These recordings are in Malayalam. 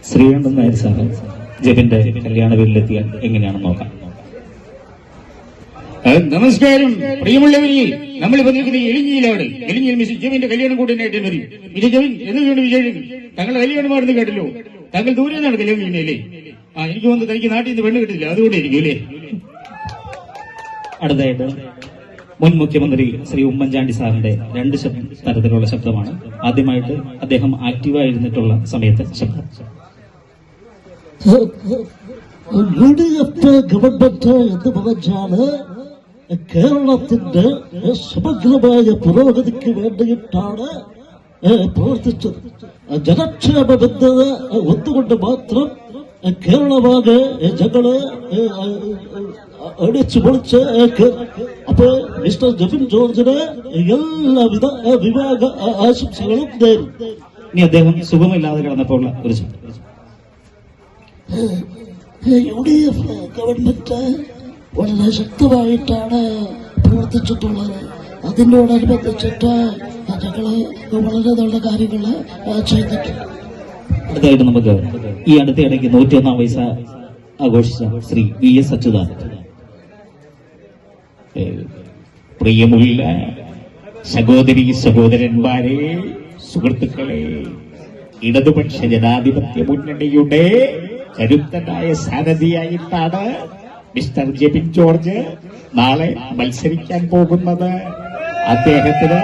ശ്രീകണ്ഠൻ നായർ സാറ് ജെബിന്റെ കല്യാണ വീട്ടിലെത്തിയാൽ എങ്ങനെയാണെന്ന് നോക്കാം. നമസ്കാരം പ്രിയമുള്ളവരിൽ, നമ്മളിപ്പോ നിൽക്കുന്ന എലിഞ്ഞിയിലാണ്. എലിഞ്ഞിയിൽ മിസ് ജെബിന്റെ കല്യാണം കൂടാനായിട്ട് വരും. ഇത് ജെബിൻ എന്തൊക്കെയാണ് വിശേഷം? തങ്ങളുടെ കല്യാണമാണെന്ന് കേട്ടല്ലോ. താങ്കൾ ദൂരെ നിന്നാണ് കല്യാണം കഴിഞ്ഞല്ലേ? എനിക്ക് വന്ന് തനിക്ക് നാട്ടിൽ നിന്ന് പെണ്ണ് കിട്ടില്ല, അതുകൊണ്ട് ഇരിക്കും അല്ലേ? അടുത്തായിട്ട് മുൻ മുഖ്യമന്ത്രി ശ്രീ ഉമ്മൻചാണ്ടി സാറിന്റെ രണ്ട് തരത്തിലുള്ള ശബ്ദമാണ്. ആദ്യമായിട്ട് അദ്ദേഹം ആക്റ്റീവായിരുന്നിട്ടുള്ള സമയത്ത് ശബ്ദം. ഗവൺമെന്റ് എന്ന് പറഞ്ഞാല് കേരളത്തിന്റെ സമഗ്രമായ പുരോഗതിക്ക് വേണ്ടിയിട്ടാണ് പ്രവർത്തിച്ചത്. ജനക്ഷേമമെന്നത് ഒന്നുകൊണ്ട് മാത്രം കേരളമാകെ ഞങ്ങള് അടിച്ചു പൊളിച്ച്. അപ്പൊ മിസ്റ്റർ ജെബിൻ ജോർജിന് എല്ലാവിധ വിവാഹ ആശംസകളും നേരും. ഇനി അദ്ദേഹം സുഖമില്ലാതെ കിടന്നപ്പോൾ ഒരു UDF ഗവൺമെന്റ് വളരെ ശക്തമായിട്ടാണ് പ്രവർത്തിച്ചിട്ടുള്ളത്. അതിനോടനുബന്ധിച്ചിട്ട് ഞങ്ങള് വളരെ നല്ല കാര്യങ്ങള് ചെയ്തിട്ടുണ്ട്. അടുത്തായിട്ട് നമുക്ക് ഈ അടുത്തിടയ്ക്ക് 101 വയസ്സ് ആഘോഷിച്ച ശ്രീ VS അച്യുതാനന്ദൻ. പ്രിയമുള്ള സഹോദരി സഹോദരന്മാരെ, സുഹൃത്തുക്കളെ, ഇടതുപക്ഷ ജനാധിപത്യ മുന്നണിയുടെ കരുത്തനായ സാരഥിയായിട്ടാണ് മിസ്റ്റർ ജെബിൻ ജോർജ് നാളെ മത്സരിക്കാൻ പോകുന്നത്. അദ്ദേഹത്തിന്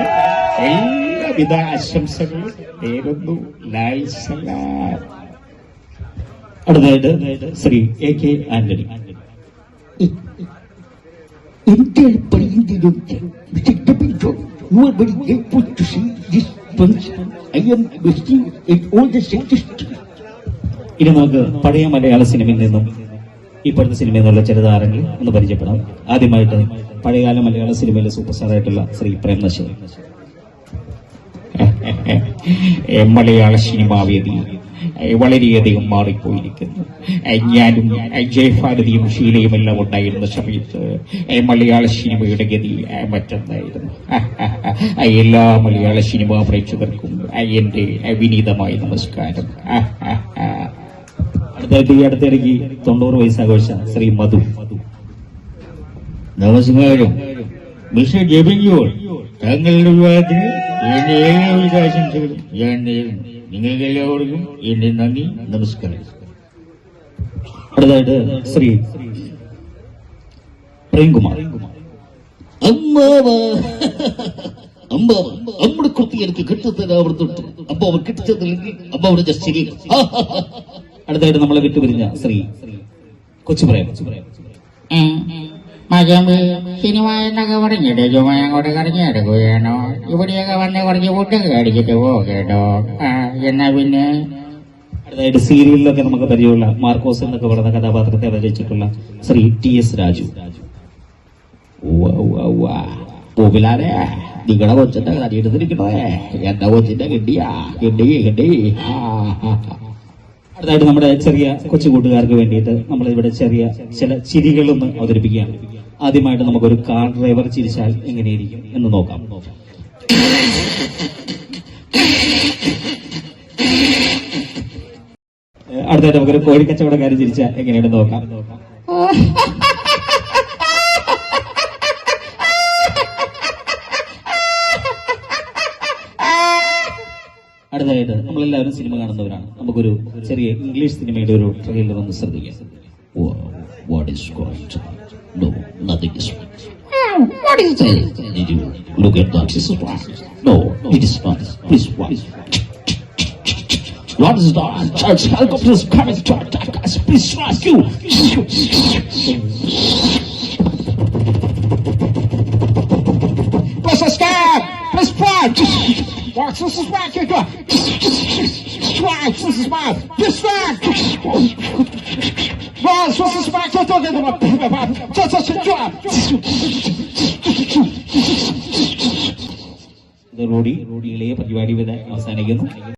എല്ലാവിധ ആശംസകളും നേരുന്നു. ലാൽ സലാം. അടുത്തായിട്ട് Shri AK Antony. Intel President Mr. Jebin George, you are very grateful to see this function. I am wishing it all the success. ഇനി നമുക്ക് പഴയ മലയാള സിനിമയിൽ നിന്നും ഇപ്പോഴത്തെ സിനിമയിൽ നിന്നുള്ള ചില താരങ്ങൾ ഒന്ന് പരിചയപ്പെടാം. ആദ്യമായിട്ട് പഴയകാല മലയാള സിനിമയിലെ സൂപ്പർ സ്റ്റാർ ആയിട്ടുള്ള ശ്രീ പ്രേം നസീർ. മലയാള സിനിമാ വേദി വളരെയധികം മാറിപ്പോയിരിക്കുന്നു. ഞാനും ജയഭാരതിയും ഷീലയും എല്ലാം ഉണ്ടായിരുന്ന സമയത്ത് മലയാള സിനിമയുടെ ഗതി മറ്റൊന്നായിരുന്നു. എല്ലാ മലയാള സിനിമാ പ്രേക്ഷകർക്കും എന്റെ വിനീതമായ നമസ്കാരം. അടുത്തായിട്ട് ഈ അടുത്തിടയ്ക്ക് 90 വയസ്സ് ആഘോഷിച്ച ശ്രീ മധു. നമസ്കാരം മിസ്റ്റർ ജെബിൻ ജോർജ്, താങ്കളുടെ വിവാഹത്തിന് എന്റെ എല്ലാവിധ ആശംസകളും ഞാൻ നേരുന്നു. നിങ്ങൾക്ക് എല്ലാവർക്കും എന്റെ നന്ദി, നമസ്കാരം. അടുത്തായിട്ട് ശ്രീ പ്രേംകുമാർ. അമ്മയുടെ കുട്ടി എനിക്ക് കിട്ടുത്തരാവർത്തിട്ട് അപ്പൊ അവർ കിട്ടിച്ചതില്ലെങ്കിൽ അപ്പൊ അവിടെ ശരി. അടുത്തായിട്ട് നമ്മളെ വിട്ടുപിരിഞ്ഞ ശ്രീ കൊച്ചുപ്രേം. മകമ്പ് സിനിമ എന്നൊക്കെ പറഞ്ഞിട്ട് ചുമ അങ്ങോട്ട് കറങ്ങിയെടുക്കുകയാണോ? ഇവിടെയൊക്കെ വന്ന് കുറച്ച് ഫുഡൊക്കെ അടിച്ചിട്ട് പോകേട്ടോ. എന്നാ പിന്നെ അടുത്തായിട്ട് സീരിയലിലൊക്കെ നമുക്ക് പരിചയമുള്ള മാർക്കോസ് എന്നൊക്കെ പറയുന്ന കഥാപാത്രത്തെ അവതരിച്ചിട്ടുള്ള ശ്രീ TS രാജു. പോകിലാരെ നിങ്ങളെ കൊച്ചിന്റെ കടിയെടുത്തിരിക്കണേ, എന്റെ കൊച്ചിന്റെ കിട്ടിയാ കിട്ടി. അടുത്തായിട്ട് നമ്മുടെ ചെറിയ കൊച്ചു കൂട്ടുകാർക്ക് വേണ്ടിയിട്ട് നമ്മൾ ഇവിടെ ചെറിയ ചില ചിരികളൊന്ന് അവതരിപ്പിക്കുകയാണ്. ആദ്യമായിട്ട് നമുക്കൊരു കാർ ഡ്രൈവർ ചിരിച്ചാൽ എങ്ങനെയിരിക്കും എന്ന് നോക്കാം. അടുത്തായിട്ട് നമുക്കൊരു കോഴിക്കച്ചവടക്കാരൻ ചിരിച്ചാൽ എങ്ങനെയാണെന്ന് നോക്കാം. അടുത്തായിട്ട് നമ്മളെല്ലാവരും സിനിമ കാണുന്നവരാണ്. നമുക്കൊരു ചെറിയ ഇംഗ്ലീഷ് സിനിമയുടെ ഒരു ട്രെയിലർ ഒന്ന് ശ്രദ്ധിക്കാം. What is going on? No, nothing is wrong. What is it? Did you look at that? This is wrong. No, it is not. Please watch. What is that? Charles helicopter is coming to attack us. Please watch you. Press a stab. Press watch. Watch, this is watch. Watch, this is watch. This watch. Watch, this is watch. ഇത് റോഡി ഇളയ പരിപാടി അവസാനിക്കുന്നു.